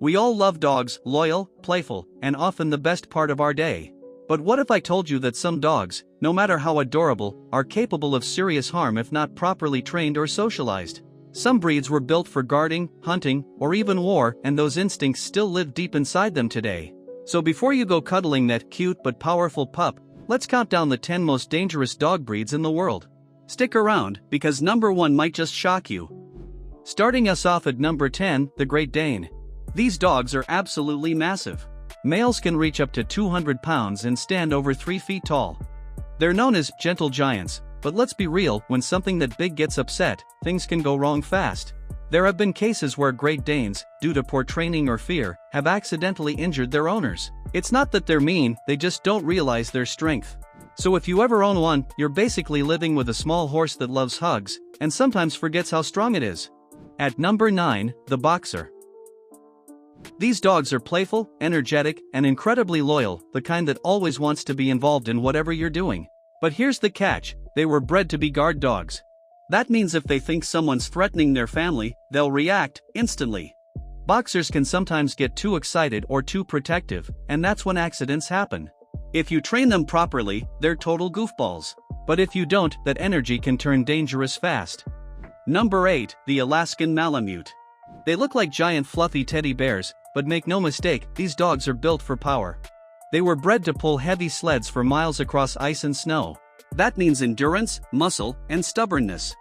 We all love dogs, loyal, playful, and often the best part of our day. But what if I told you that some dogs, no matter how adorable, are capable of serious harm if not properly trained or socialized? Some breeds were built for guarding, hunting, or even war, and those instincts still live deep inside them today. So before you go cuddling that cute but powerful pup, let's count down the 10 most dangerous dog breeds in the world. Stick around, because number 1 might just shock you. Starting us off at number 10, the Great Dane. These dogs are absolutely massive. Males can reach up to 200 pounds and stand over 3 feet tall. They're known as gentle giants, but let's be real, when something that big gets upset, things can go wrong fast. There have been cases where Great Danes, due to poor training or fear, have accidentally injured their owners. It's not that they're mean, they just don't realize their strength. So if you ever own one, you're basically living with a small horse that loves hugs, and sometimes forgets how strong it is. At number 9, the Boxer. These dogs are playful, energetic, and incredibly loyal, the kind that always wants to be involved in whatever you're doing. But here's the catch, they were bred to be guard dogs. That means if they think someone's threatening their family, they'll react instantly. Boxers can sometimes get too excited or too protective, and that's when accidents happen. If you train them properly, they're total goofballs. But if you don't, that energy can turn dangerous fast. Number 8, the Alaskan Malamute. They look like giant fluffy teddy bears, but make no mistake, these dogs are built for power. They were bred to pull heavy sleds for miles across ice and snow. That means endurance, muscle, and stubbornness.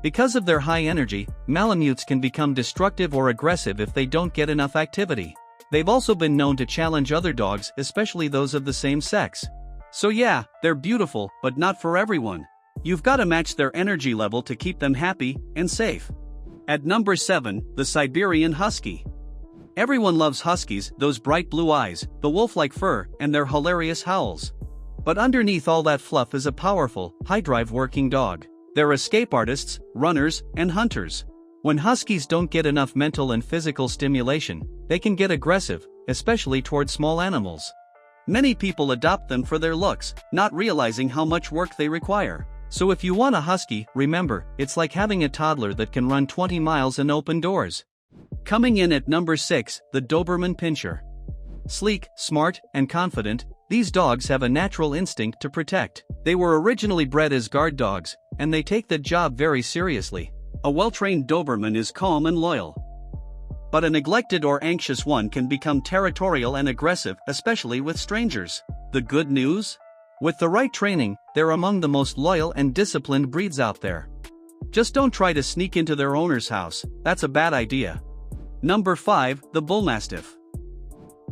Because of their high energy, Malamutes can become destructive or aggressive if they don't get enough activity. They've also been known to challenge other dogs, especially those of the same sex. So yeah, they're beautiful, but not for everyone. You've got to match their energy level to keep them happy and safe. At number 7, the Siberian Husky. Everyone loves huskies, those bright blue eyes, the wolf-like fur, and their hilarious howls. But underneath all that fluff is a powerful, high-drive working dog. They're escape artists, runners, and hunters. When huskies don't get enough mental and physical stimulation, they can get aggressive, especially towards small animals. Many people adopt them for their looks, not realizing how much work they require. So if you want a husky, remember, it's like having a toddler that can run 20 miles and open doors. Coming in at number 6, the Doberman Pinscher. Sleek, smart, and confident, these dogs have a natural instinct to protect. They were originally bred as guard dogs, and they take the job very seriously. A well-trained Doberman is calm and loyal. But a neglected or anxious one can become territorial and aggressive, especially with strangers. The good news? With the right training, they're among the most loyal and disciplined breeds out there. Just don't try to sneak into their owner's house, that's a bad idea. Number 5, the Bullmastiff.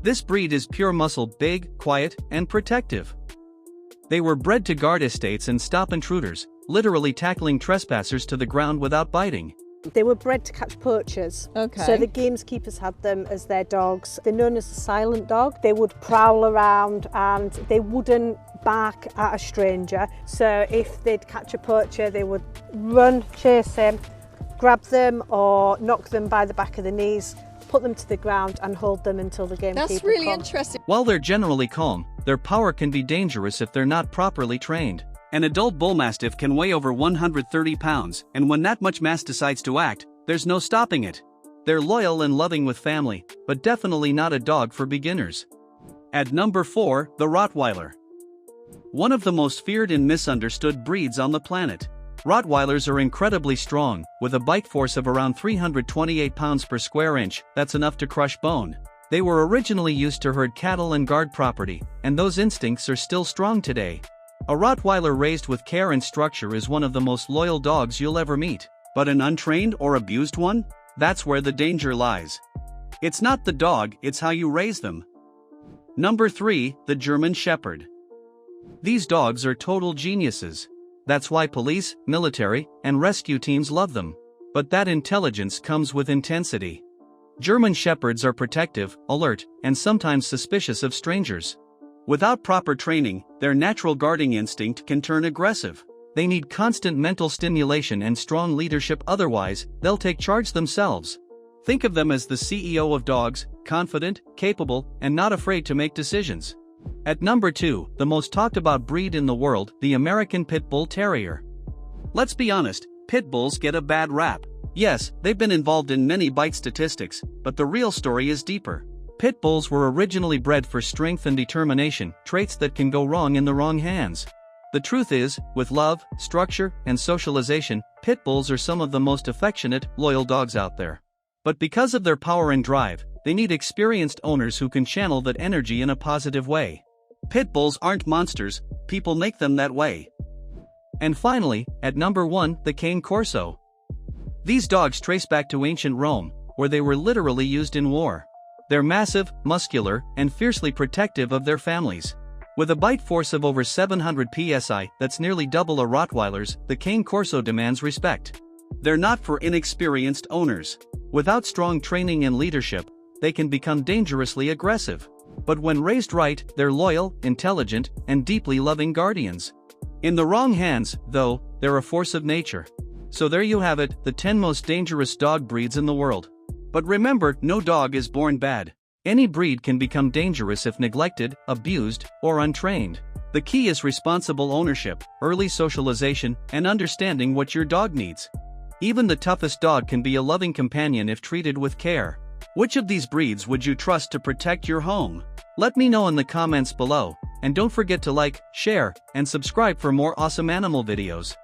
This breed is pure muscle, big, quiet, and protective. They were bred to guard estates and stop intruders, literally tackling trespassers to the ground without biting. They were bred to catch poachers. Okay. So the gamekeepers had them as their dogs. They're known as the silent dog. They would prowl around and they wouldn't bark at a stranger. So if they'd catch a poacher, they would run, chase him, grab them or knock them by the back of the knees, put them to the ground and hold them until the gamekeeper That's really comes. interesting. While they're generally calm, their power can be dangerous if they're not properly trained. An adult Bullmastiff can weigh over 130 pounds, and when that much mass decides to act, there's no stopping it. They're loyal and loving with family, but definitely not a dog for beginners. At number 4, the Rottweiler. One of the most feared and misunderstood breeds on the planet. Rottweilers are incredibly strong, with a bite force of around 328 pounds per square inch, that's enough to crush bone. They were originally used to herd cattle and guard property, and those instincts are still strong today. A Rottweiler raised with care and structure is one of the most loyal dogs you'll ever meet. But an untrained or abused one? That's where the danger lies. It's not the dog, it's how you raise them. Number 3, the German Shepherd. These dogs are total geniuses. That's why police, military, and rescue teams love them. But that intelligence comes with intensity. German Shepherds are protective, alert, and sometimes suspicious of strangers. Without proper training, their natural guarding instinct can turn aggressive. They need constant mental stimulation and strong leadership, otherwise, they'll take charge themselves. Think of them as the CEO of dogs, confident, capable, and not afraid to make decisions. At number 2, the most talked about breed in the world, the American Pit Bull Terrier. Let's be honest, pit bulls get a bad rap. Yes, they've been involved in many bite statistics, but the real story is deeper. Pit bulls were originally bred for strength and determination, traits that can go wrong in the wrong hands. The truth is, with love, structure, and socialization, pit bulls are some of the most affectionate, loyal dogs out there. But because of their power and drive, they need experienced owners who can channel that energy in a positive way. Pit bulls aren't monsters, people make them that way. And finally, at number 1, the Cane Corso. These dogs trace back to ancient Rome, where they were literally used in war. They're massive, muscular, and fiercely protective of their families. With a bite force of over 700 psi, that's nearly double a Rottweiler's, the Cane Corso demands respect. They're not for inexperienced owners. Without strong training and leadership, they can become dangerously aggressive. But when raised right, they're loyal, intelligent, and deeply loving guardians. In the wrong hands, though, they're a force of nature. So there you have it, the 10 most dangerous dog breeds in the world. But remember, no dog is born bad. Any breed can become dangerous if neglected, abused, or untrained. The key is responsible ownership, early socialization, and understanding what your dog needs. Even the toughest dog can be a loving companion if treated with care. Which of these breeds would you trust to protect your home? Let me know in the comments below, and don't forget to like, share, and subscribe for more awesome animal videos.